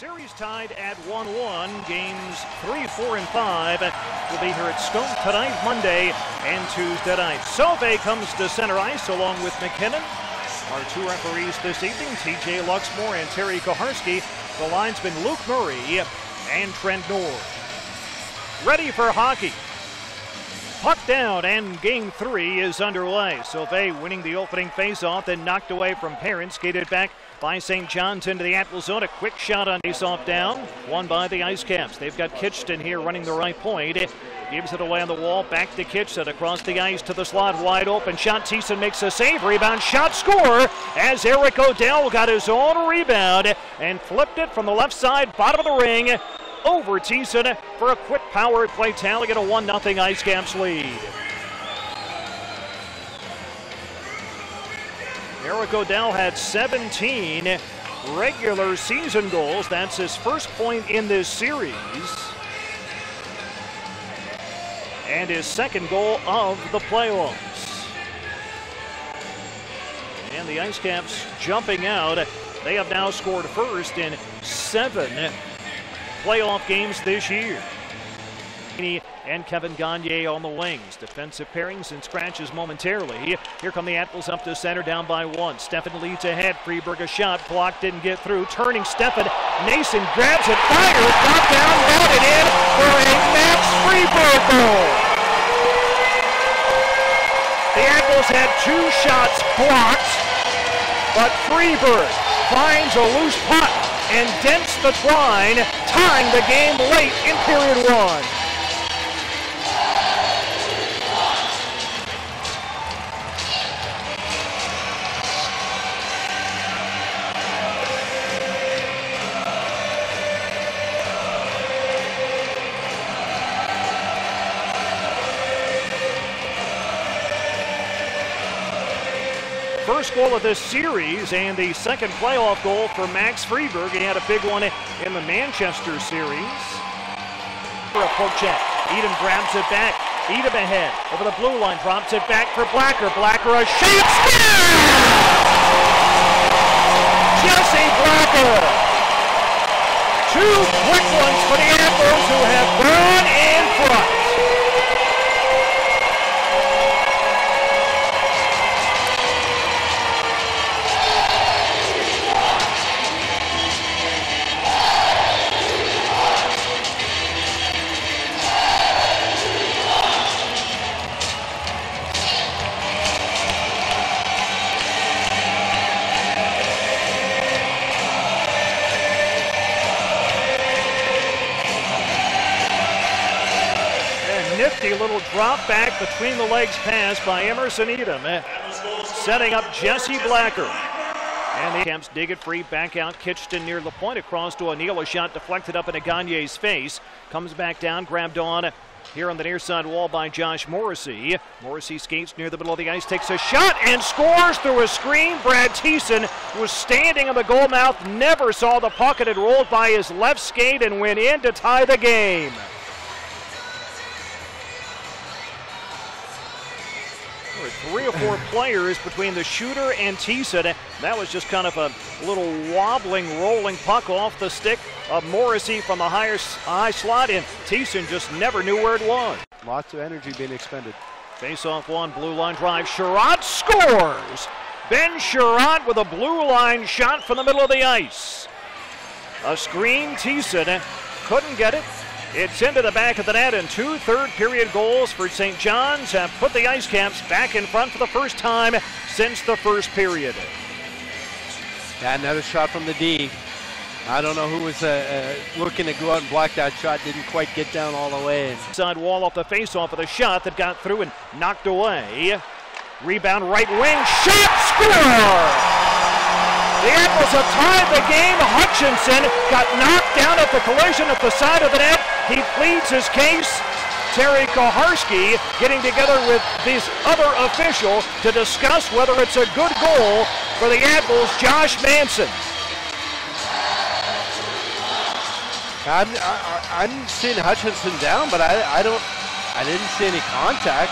Series tied at 1-1. Games 3, 4, and 5 will be here at Scone tonight, Monday and Tuesday night. Sauvé comes to center ice along with McKinnon. Our two referees this evening, TJ Luxmore and Terry Koharski. The linesmen Luke Murray and Trent Nord. Ready for hockey. Puck down, and game 3 is underway. Sauvé winning the opening faceoff, then knocked away from Parent, skated back by St. John's into the Admiral zone. A quick shot on faceoff down, won by the IceCaps. They've got Kitchton here running the right point. Gives it away on the wall, back to Kitchton, across the ice to the slot, wide open shot. Thiessen makes a save, rebound shot, score, as Eric O'Dell got his own rebound and flipped it from the left side, bottom of the ring, over Thiessen for a quick power play tally, get a 1-0 IceCaps lead. Eric O'Dell had 17 regular season goals. That's his first point in this series, and his second goal of the playoffs. And the IceCaps jumping out. They have now scored first in 7 playoff games this year. And Kevin Gagne on the wings. Defensive pairings and scratches momentarily. Here come the Admirals up to center, down by 1. Steffen leads ahead. Freeberg a shot. Blocked, didn't get through. Turning Steffen. Nason grabs it. Fires. Got down. Routed in for a Max Freeberg goal. The Admirals had 2 shots blocked, but Freeberg finds a loose puck and dents the twine, tying the game late in period 1. First goal of this series and the second playoff goal for Max Freeberg. He had a big one in the Manchester series. For a poke check. Edom grabs it back. Edom ahead. Over the blue line. Drops it back for Blacker. Blacker a shot. Jesse Blacker. 2 quick ones for the Admirals, who have gone in front. Nifty little drop back between the legs pass by Emerson Edom, setting up Jesse Blacker. And the Camps dig it free, back out. Kitchton near the point, across to O'Neill. A shot deflected up into Gagne's face. Comes back down, grabbed on here on the near side wall by Josh Morrissey. Morrissey skates near the middle of the ice, takes a shot and scores through a screen. Brad Thiessen was standing on the goal mouth, never saw the puck, and it rolled by his left skate and went in to tie the game. There were 3 or 4 players between the shooter and Thiessen. That was just kind of a little wobbling, rolling puck off the stick of Morrissey from the high slot, and Thiessen just never knew where it was. Lots of energy being expended. Face-off 1, blue line drive. Sherratt scores! Ben Sherratt with a blue line shot from the middle of the ice. A screen, Thiessen couldn't get it. It's into the back of the net, and 2 third-period goals for St. John's have put the IceCaps back in front for the first time since the first period. Yeah, another shot from the D. I don't know who was looking to go out and block that shot. Didn't quite get down all the way. Side wall off the face-off with a shot that got through and knocked away. Rebound right wing, shot, score! The Admirals have tied the game. Hutchinson got knocked down at the collision at the side of the net. He pleads his case. Terry Koharski getting together with this other official to discuss whether it's a good goal for the Admirals. Josh Manson. I'm seeing Hutchinson down, but I didn't see any contact.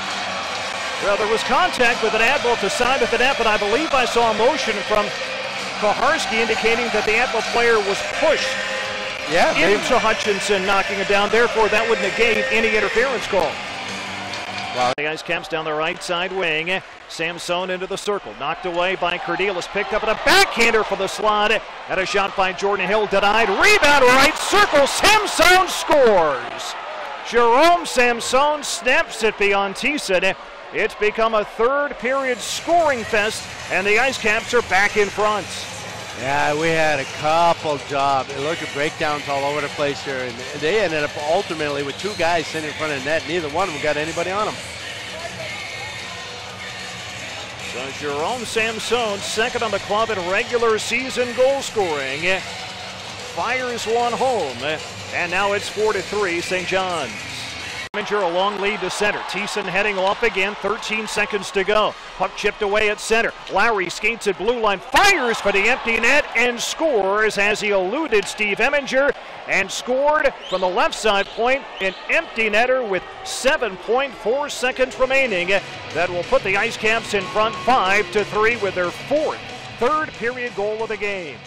Well, there was contact with an Admiral at the side of the net, but I believe I saw a motion from Koharski indicating that the Admiral player was pushed Yeah, into Hutchinson, knocking it down. Therefore, that would negate any interference call. Wow. The IceCaps down the right side wing. Samson into the circle. Knocked away by Cordelis. Picked up at a backhander for the slot. Had a shot by Jordan Hill. Denied. Rebound right circle. Samson scores. Jerome Samson snaps it beyond Thiessen. It's become a third period scoring fest, and the IceCaps are back in front. Yeah, we had a couple jobs. Look at breakdowns all over the place here, and they ended up ultimately with two guys sitting in front of the net. Neither one of them got anybody on them. So Jerome Samson, second on the club in regular season goal scoring, fires one home, and now it's 4-3 St. John's. A long lead to center. Thiessen heading off again. 13 seconds to go. Puck chipped away at center. Lowry skates at blue line. Fires for the empty net and scores as he eluded Steve Eminger and scored from the left side point. An empty netter with 7.4 seconds remaining. That will put the IceCaps in front 5-3 with their fourth third period goal of the game.